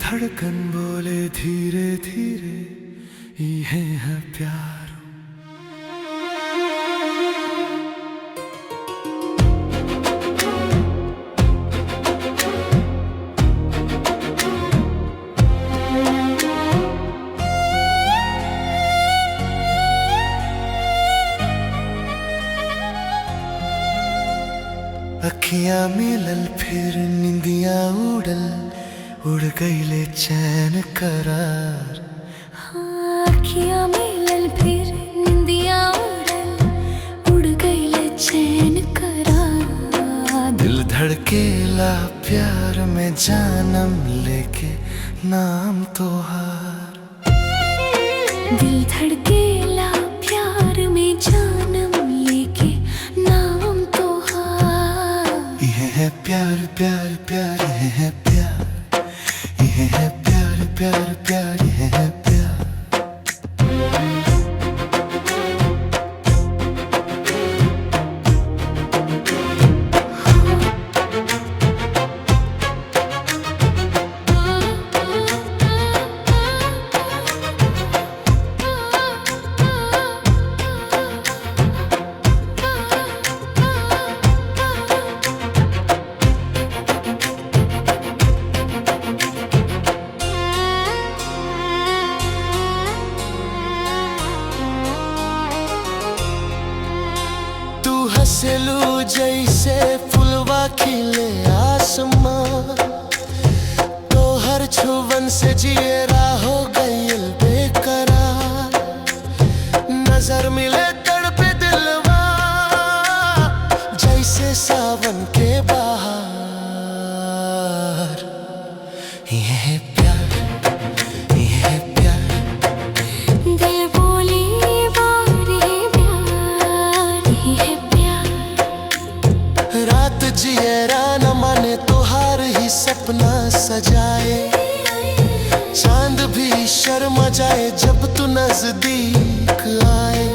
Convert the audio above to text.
धड़कन बोले धीरे धीरे ये है प्यार। अखियां मिलल फिर निंदियां उड़ल, उड़ गईले चैन करार। हाँ, अखियां मिलल फिर निंदियां उड़ल, उड़ गईले चैन करार। दिल धड़केला प्यार में जानम लेके नाम तोहार। दिल धड़केला प्यार में जानम लेके नाम तोहार। ये है प्यार प्यार प्यार, ये है प्यार, ये है प्यार प्यार प्यार, ये है प्यार। हंसलू जैसे फुलवा खिले आसमां, तो हर छुवन से जियरा हो गईल बेकरार। नजर मिले तड़पे दिलवा जैसे सावन के बहार। ये है प्यार, ये है प्यार। दिल बोली बारी प्यार, ये है रात जियरा न माने तोहार ही सपना सजाए। चांद भी शर्मा जाए जब तू नजदीक आए।